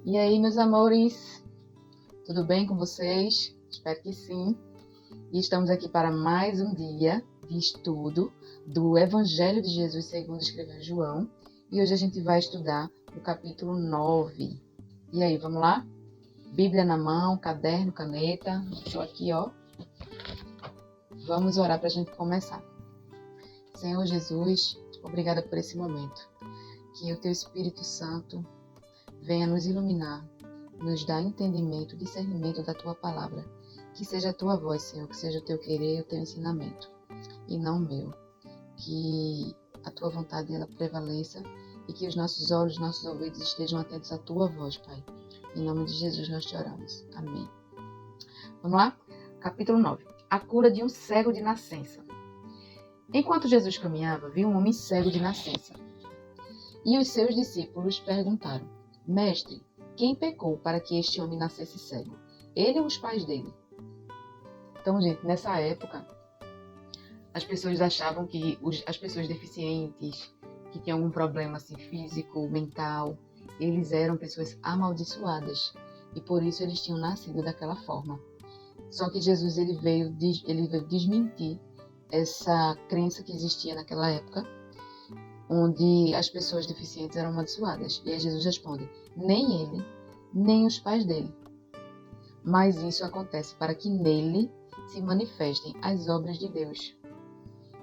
E aí, meus amores, tudo bem com vocês? Espero que sim. E estamos aqui para mais um dia de estudo do Evangelho de Jesus segundo escreveu João. E hoje a gente vai estudar o capítulo 9. E aí, vamos lá? Bíblia na mão, caderno, caneta. Estou aqui, ó. Vamos orar para a gente começar. Senhor Jesus, obrigada por esse momento. Que o Teu Espírito Santo venha nos iluminar, nos dar entendimento, discernimento da Tua palavra. Que seja a Tua voz, Senhor, que seja o Teu querer e o Teu ensinamento, e não o meu. Que a Tua vontade ela prevaleça e que os nossos olhos, nossos ouvidos estejam atentos à Tua voz, Pai. Em nome de Jesus nós te oramos. Amém. Vamos lá? Capítulo 9. A cura de um cego de nascença. Enquanto Jesus caminhava, viu um homem cego de nascença. E os seus discípulos perguntaram: Mestre, quem pecou para que este homem nascesse cego? Ele ou os pais dele? Então, gente, nessa época, as pessoas achavam que as pessoas deficientes, que tinham algum problema assim, físico, mental, eles eram pessoas amaldiçoadas. E por isso eles tinham nascido daquela forma. Só que Jesus ele veio desmentir essa crença que existia naquela época, onde as pessoas deficientes eram amaldiçoadas. E aí Jesus responde: nem ele, nem os pais dele. Mas isso acontece para que nele se manifestem as obras de Deus.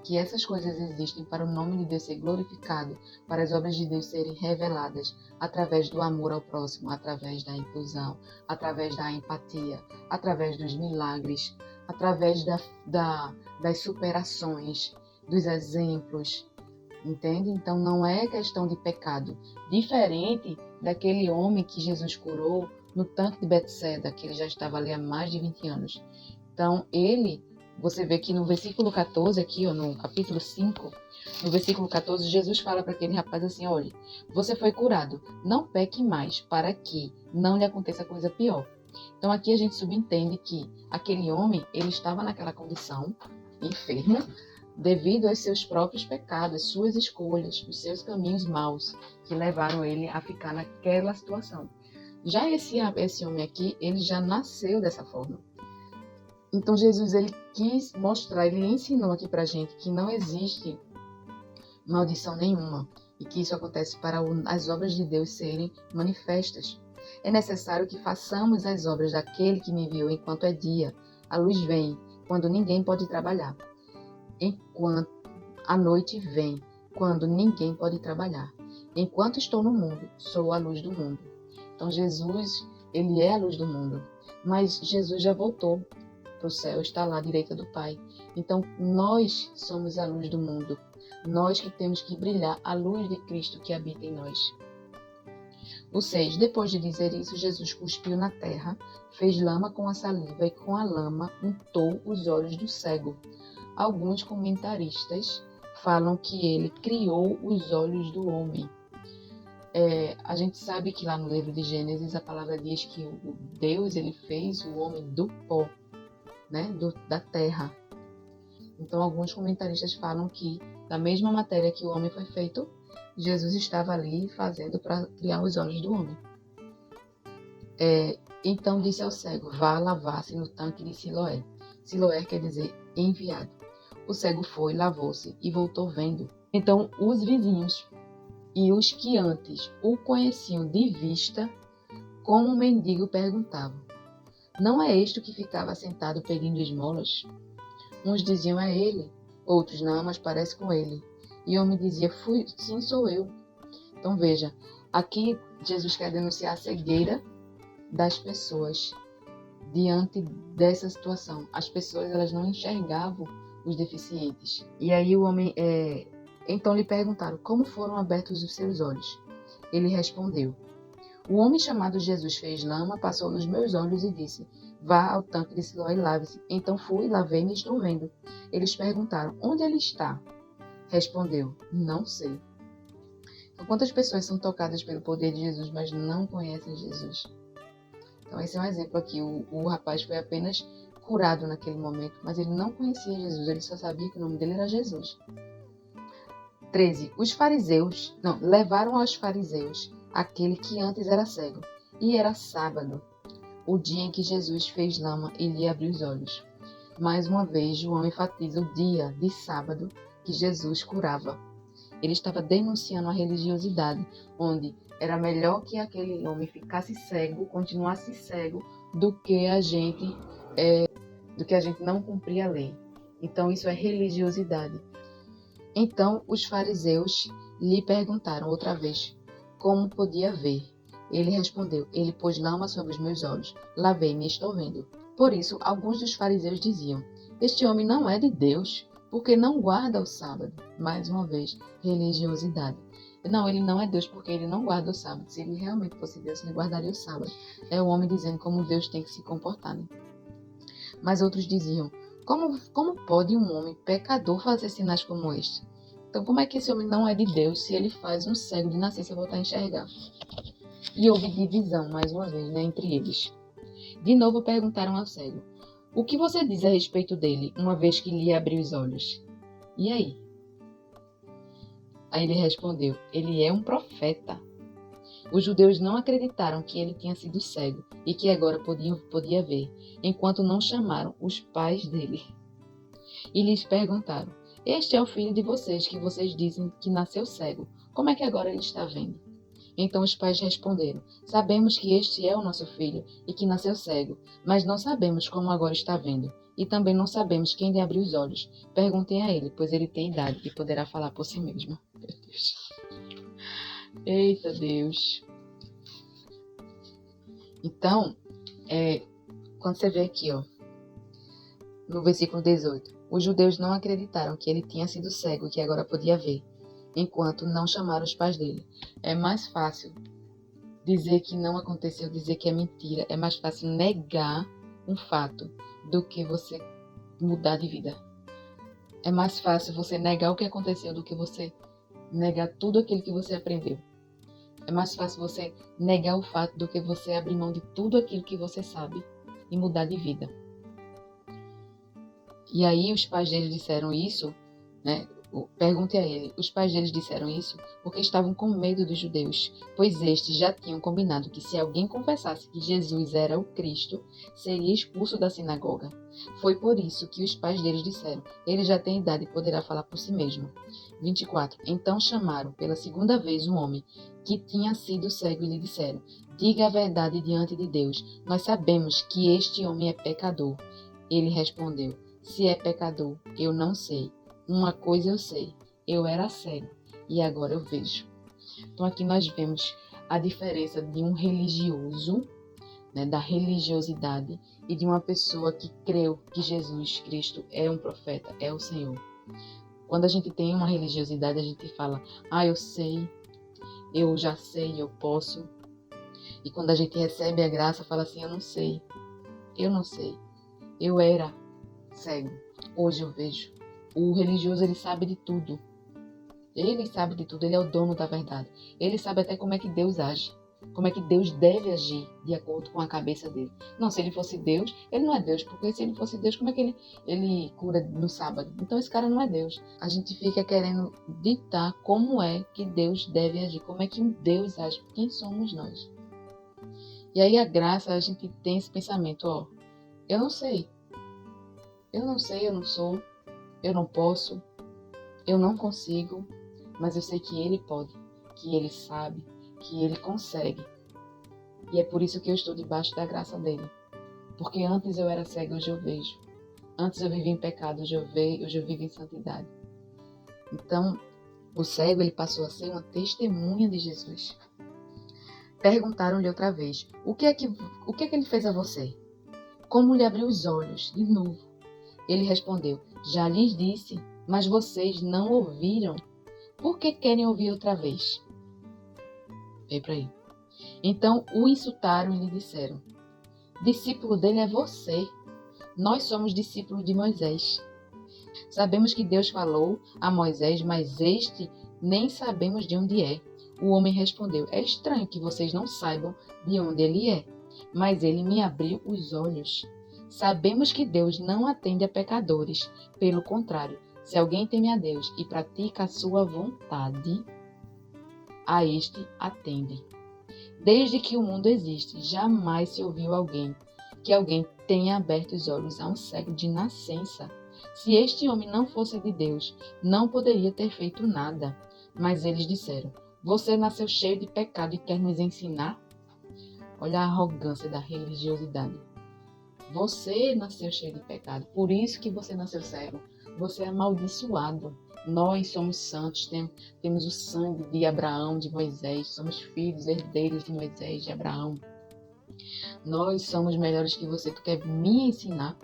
Que essas coisas existem para o nome de Deus ser glorificado, para as obras de Deus serem reveladas através do amor ao próximo, através da inclusão, através da empatia, através dos milagres, através das superações, dos exemplos. Entende? Então não é questão de pecado. Diferente daquele homem que Jesus curou no tanque de Betseda, que ele já estava ali há mais de 20 anos. Então você vê que no versículo 14 aqui, ó, no capítulo 5, no versículo 14, Jesus fala para aquele rapaz assim: olha, você foi curado, não peque mais, para que não lhe aconteça coisa pior. Então aqui a gente subentende que aquele homem, ele estava naquela condição, enfermo, devido aos seus próprios pecados, suas escolhas, os seus caminhos maus, que levaram ele a ficar naquela situação. Já esse homem aqui, ele já nasceu dessa forma. Então Jesus ele quis mostrar, ele ensinou aqui pra gente que não existe maldição nenhuma e que isso acontece para as obras de Deus serem manifestas. É necessário que façamos as obras daquele que me enviou enquanto é dia. A luz vem quando ninguém pode trabalhar. Enquanto a noite vem, quando ninguém pode trabalhar. Enquanto estou no mundo, sou a luz do mundo. Então Jesus, ele é a luz do mundo. Mas Jesus já voltou para o céu, está lá à direita do Pai. Então nós somos a luz do mundo. Nós que temos que brilhar a luz de Cristo que habita em nós. O 6. Depois de dizer isso, Jesus cuspiu na terra, fez lama com a saliva e com a lama untou os olhos do cego. Alguns comentaristas falam que ele criou os olhos do homem. A gente sabe que lá no livro de Gênesis a palavra diz que o Deus ele fez o homem do pó, né, da terra. Então alguns comentaristas falam que da mesma matéria que o homem foi feito, Jesus estava ali fazendo para criar os olhos do homem. Então disse ao cego: vá lavar-se no tanque de Siloé. Siloé quer dizer enviado. O cego foi, lavou-se e voltou vendo. Então os vizinhos e os que antes o conheciam de vista, como um mendigo, perguntavam: não é este o que ficava sentado pedindo esmolas? Uns diziam: é ele. Outros: não, mas parece com ele. E o homem dizia: sim, sou eu. Então veja, aqui Jesus quer denunciar a cegueira das pessoas diante dessa situação. As pessoas elas não enxergavam os deficientes. E aí o homem, então lhe perguntaram: como foram abertos os seus olhos? Ele respondeu: o homem chamado Jesus fez lama, passou nos meus olhos e disse: vá ao tanque de Siloé e lave-se. Então fui, lavei-me e estou vendo. Eles perguntaram: onde ele está? Respondeu: não sei. Então, quantas pessoas são tocadas pelo poder de Jesus, mas não conhecem Jesus? Então esse é um exemplo aqui. O rapaz foi apenas curado naquele momento, mas ele não conhecia Jesus, ele só sabia que o nome dele era Jesus. 13. Levaram aos fariseus aquele que antes era cego. E era sábado, o dia em que Jesus fez lama e lhe abriu os olhos. Mais uma vez, João enfatiza o dia de sábado que Jesus curava. Ele estava denunciando a religiosidade, onde era melhor que aquele homem ficasse cego, continuasse cego, do que a gente não cumprir a lei. Então, isso é religiosidade. Então, os fariseus lhe perguntaram outra vez como podia ver. Ele respondeu: ele pôs lama sobre os meus olhos, lavei-me e estou vendo. Por isso, alguns dos fariseus diziam: este homem não é de Deus, porque não guarda o sábado. Mais uma vez, religiosidade. Não, ele não é Deus porque ele não guarda o sábado. Se ele realmente fosse Deus, ele guardaria o sábado. É o homem dizendo como Deus tem que se comportar, né? Mas outros diziam: como pode um homem pecador fazer sinais como este? Então, como é que esse homem não é de Deus se ele faz um cego de nascença voltar a enxergar? E houve divisão, mais uma vez, né, entre eles. De novo perguntaram ao cego: o que você diz a respeito dele, uma vez que lhe abriu os olhos? E aí? Aí ele respondeu: ele é um profeta. Os judeus não acreditaram que ele tinha sido cego e que agora podia ver, enquanto não chamaram os pais dele. E lhes perguntaram: este é o filho de vocês que vocês dizem que nasceu cego. Como é que agora ele está vendo? Então os pais responderam: sabemos que este é o nosso filho e que nasceu cego, mas não sabemos como agora está vendo. E também não sabemos quem lhe abriu os olhos. Perguntem a ele, pois ele tem idade e poderá falar por si mesmo. Meu Deus. Eita Deus. Então, quando você vê aqui, no versículo 18, os judeus não acreditaram que ele tinha sido cego e que agora podia ver, enquanto não chamaram os pais dele. É mais fácil dizer que não aconteceu, dizer que é mentira. É mais fácil negar um fato do que você mudar de vida. É mais fácil você negar o que aconteceu do que você negar tudo aquilo que você aprendeu. É mais fácil você negar o fato do que você abrir mão de tudo aquilo que você sabe e mudar de vida. E aí os pais deles disseram isso, né? Pergunte a ele. Os pais deles disseram isso porque estavam com medo dos judeus, pois estes já tinham combinado que se alguém confessasse que Jesus era o Cristo, seria expulso da sinagoga. Foi por isso que os pais deles disseram: ele já tem idade e poderá falar por si mesmo. 24. Então chamaram pela segunda vez um homem que tinha sido cego e lhe disseram: diga a verdade diante de Deus. Nós sabemos que este homem é pecador. Ele respondeu: se é pecador, eu não sei. Uma coisa eu sei, eu era cego e agora eu vejo. Então aqui nós vemos a diferença de um religioso, né, da religiosidade, e de uma pessoa que creu que Jesus Cristo é um profeta, é o Senhor. Quando a gente tem uma religiosidade, a gente fala: eu sei, eu já sei, eu posso. E quando a gente recebe a graça, fala assim: eu não sei, eu era cego, hoje eu vejo. O religioso, ele sabe de tudo. Ele sabe de tudo, ele é o dono da verdade. Ele sabe até como é que Deus age, como é que Deus deve agir de acordo com a cabeça dele. Não, se ele fosse Deus, ele não é Deus, porque se ele fosse Deus, como é que ele cura no sábado? Então esse cara não é Deus. A gente fica querendo ditar como é que Deus deve agir, como é que Deus age, quem somos nós. E aí a graça, a gente tem esse pensamento: eu não sei, eu não sou, eu não posso, eu não consigo, mas eu sei que Ele pode, que Ele sabe, que Ele consegue. E é por isso que eu estou debaixo da graça dEle. Porque antes eu era cego, hoje eu vejo. Antes eu vivia em pecado, hoje eu vivo em santidade. Então, o cego, ele passou a ser uma testemunha de Jesus. Perguntaram-lhe outra vez: o que é que ele fez a você? Como lhe abriu os olhos? De novo. Ele respondeu: já lhes disse, mas vocês não ouviram. Por que querem ouvir outra vez? Vem para aí. Então o insultaram e lhe disseram: discípulo dele é você. Nós somos discípulos de Moisés. Sabemos que Deus falou a Moisés, mas este nem sabemos de onde é. O homem respondeu: é estranho que vocês não saibam de onde ele é, mas ele me abriu os olhos. Sabemos que Deus não atende a pecadores. Pelo contrário, se alguém teme a Deus e pratica a sua vontade, a este atende. Desde que o mundo existe, jamais se ouviu que alguém tenha aberto os olhos a um cego de nascença. Se este homem não fosse de Deus, não poderia ter feito nada. Mas eles disseram: você nasceu cheio de pecado e quer nos ensinar? Olha a arrogância da religiosidade. Você nasceu cheio de pecado, por isso que você nasceu cego. Você é amaldiçoado. Nós somos santos, temos o sangue de Abraão, de Moisés, somos filhos, herdeiros de Moisés, de Abraão. Nós somos melhores que você. Tu quer me ensinar?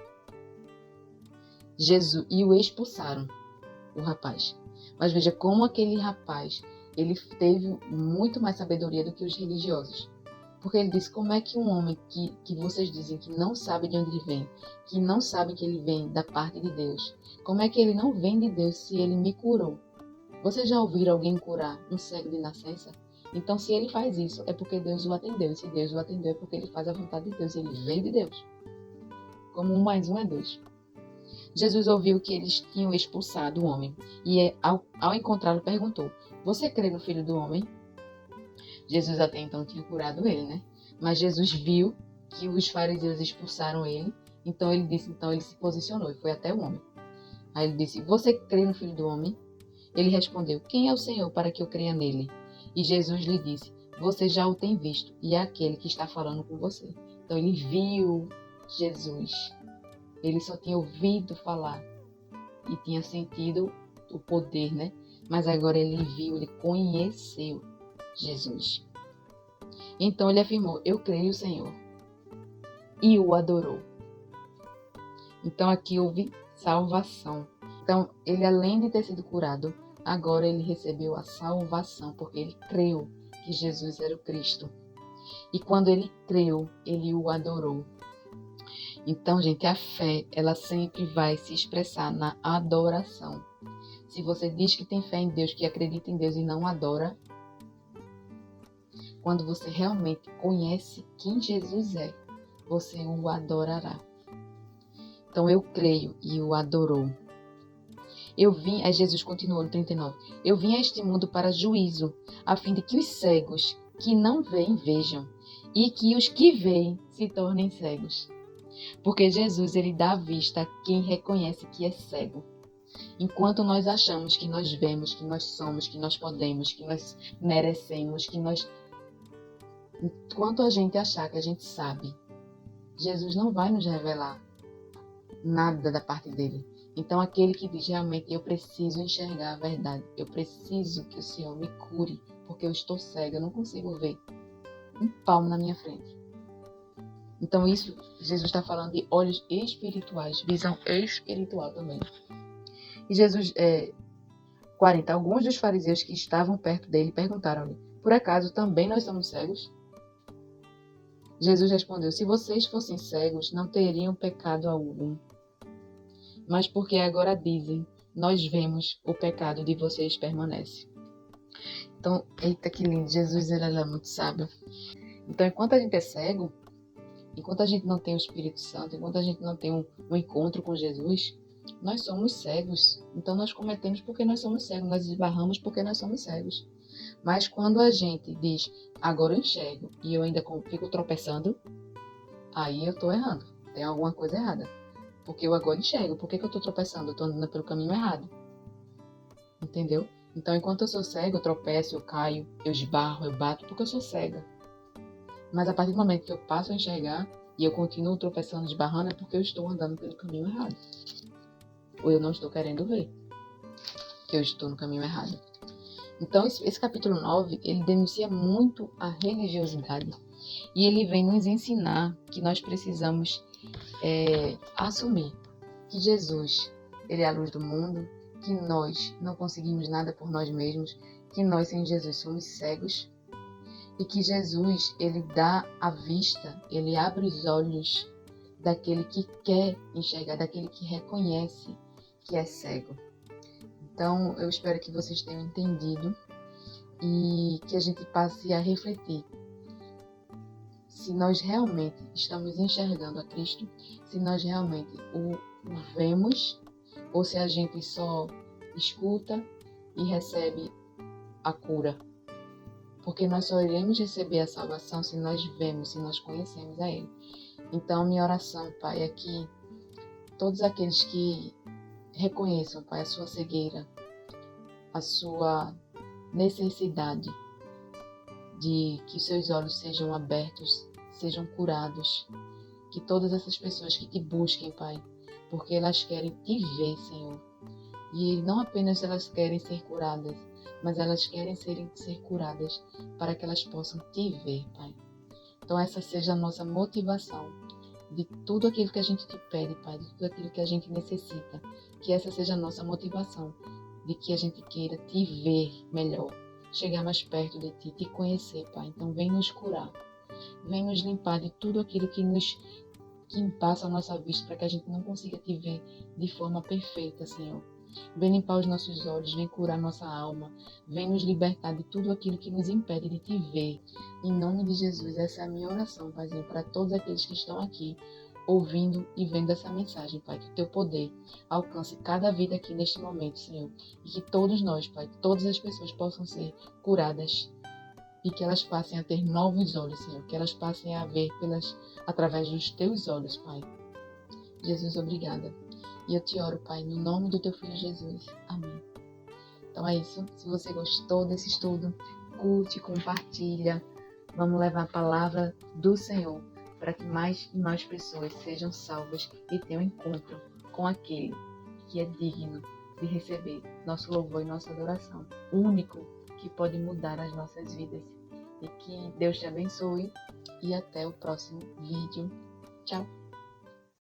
Jesus, e o expulsaram, o rapaz. Mas veja como aquele rapaz, ele teve muito mais sabedoria do que os religiosos. Porque ele disse: como é que um homem que vocês dizem que não sabe de onde ele vem, que não sabe que ele vem da parte de Deus, como é que ele não vem de Deus se ele me curou? Vocês já ouviram alguém curar um cego de nascença? Então, se ele faz isso, é porque Deus o atendeu. E se Deus o atendeu, é porque ele faz a vontade de Deus. Ele veio de Deus. Como 1 mais 1 é 2. Jesus ouviu que eles tinham expulsado o homem. E ao encontrá-lo, perguntou: você crê no Filho do Homem? Jesus até então tinha curado ele, né? Mas Jesus viu que os fariseus expulsaram ele. Então ele se posicionou e foi até o homem. Aí ele disse: você crê no Filho do Homem? Ele respondeu: quem é o Senhor para que eu creia nele? E Jesus lhe disse: você já o tem visto, e é aquele que está falando com você. Então ele viu Jesus. Ele só tinha ouvido falar e tinha sentido o poder, né? Mas agora ele viu, ele conheceu Jesus. Então ele afirmou: eu creio, Senhor. E o adorou. Então aqui houve salvação. Então ele, além de ter sido curado, agora ele recebeu a salvação, porque ele creu que Jesus era o Cristo. E quando ele creu, ele o adorou. Então, gente, a fé, ela sempre vai se expressar na adoração. Se você diz que tem fé em Deus, que acredita em Deus e não adora, quando você realmente conhece quem Jesus é, você o adorará. Então, eu creio e o adorou. Aí Jesus continuou no 39. Eu vim a este mundo para juízo, a fim de que os cegos que não veem vejam, e que os que veem se tornem cegos. Porque Jesus, ele dá vista a quem reconhece que é cego. Enquanto nós achamos que nós vemos, que nós somos, que nós podemos, que nós merecemos, enquanto a gente achar que a gente sabe, Jesus não vai nos revelar nada da parte dele. Então, aquele que diz realmente: eu preciso enxergar a verdade, eu preciso que o Senhor me cure, porque eu estou cego, eu não consigo ver um palmo na minha frente. Então, isso, Jesus está falando de olhos espirituais, visão espiritual também. E Jesus, 40, alguns dos fariseus que estavam perto dele perguntaram-lhe: por acaso também nós somos cegos? Jesus respondeu: se vocês fossem cegos, não teriam pecado algum. Mas porque agora dizem: nós vemos, o pecado de vocês permanece. Então, eita que lindo, Jesus ele é muito sábio. Então, enquanto a gente é cego, enquanto a gente não tem o Espírito Santo, enquanto a gente não tem um encontro com Jesus, nós somos cegos. Então nós cometemos porque nós somos cegos, nós esbarramos porque nós somos cegos. Mas quando a gente diz: agora eu enxergo, e eu ainda fico tropeçando, aí eu estou errando, tem alguma coisa errada. Porque eu agora enxergo, por que eu estou tropeçando? Eu estou andando pelo caminho errado. Entendeu? Então enquanto eu sou cego, eu tropeço, eu caio, eu esbarro, eu bato, porque eu sou cega. Mas a partir do momento que eu passo a enxergar e eu continuo tropeçando, esbarrando, é porque eu estou andando pelo caminho errado. Ou eu não estou querendo ver que eu estou no caminho errado. Então, esse capítulo 9, ele denuncia muito a religiosidade. E ele vem nos ensinar que nós precisamos assumir que Jesus, ele é a luz do mundo, que nós não conseguimos nada por nós mesmos, que nós sem Jesus somos cegos, e que Jesus, ele dá a vista, ele abre os olhos daquele que quer enxergar, daquele que reconhece que é cego. Então, eu espero que vocês tenham entendido e que a gente passe a refletir se nós realmente estamos enxergando a Cristo, se nós realmente o vemos, ou se a gente só escuta e recebe a cura. porque nós só iremos receber a salvação se nós vemos, se nós conhecemos a Ele. Então, minha oração, Pai, é que todos aqueles que reconheçam, Pai, a sua cegueira, a sua necessidade de que seus olhos sejam abertos, sejam curados, que todas essas pessoas que te busquem, Pai, porque elas querem te ver, Senhor. E não apenas elas querem ser curadas, mas elas querem ser curadas para que elas possam te ver, Pai. Então essa seja a nossa motivação de tudo aquilo que a gente te pede, Pai, de tudo aquilo que a gente necessita. Que essa seja a nossa motivação, de que a gente queira te ver melhor, chegar mais perto de ti, te conhecer, Pai. Então vem nos curar, vem nos limpar de tudo aquilo que passa a nossa vista para que a gente não consiga te ver de forma perfeita, Senhor. Vem limpar os nossos olhos, vem curar nossa alma, vem nos libertar de tudo aquilo que nos impede de te ver. Em nome de Jesus, essa é a minha oração, Paizinho, para todos aqueles que estão aqui, ouvindo e vendo essa mensagem, Pai. Que o teu poder alcance cada vida aqui neste momento, Senhor. E que todos nós, Pai, todas as pessoas possam ser curadas e que elas passem a ter novos olhos, Senhor. Que elas passem a ver através dos teus olhos, Pai. Jesus, obrigada. E eu te oro, Pai, no nome do teu Filho Jesus. Amém. Então é isso. Se você gostou desse estudo, curte, compartilha. Vamos levar a palavra do Senhor para que mais e mais pessoas sejam salvas e tenham encontro com aquele que é digno de receber nosso louvor e nossa adoração. O único que pode mudar as nossas vidas. E que Deus te abençoe. E até o próximo vídeo. Tchau!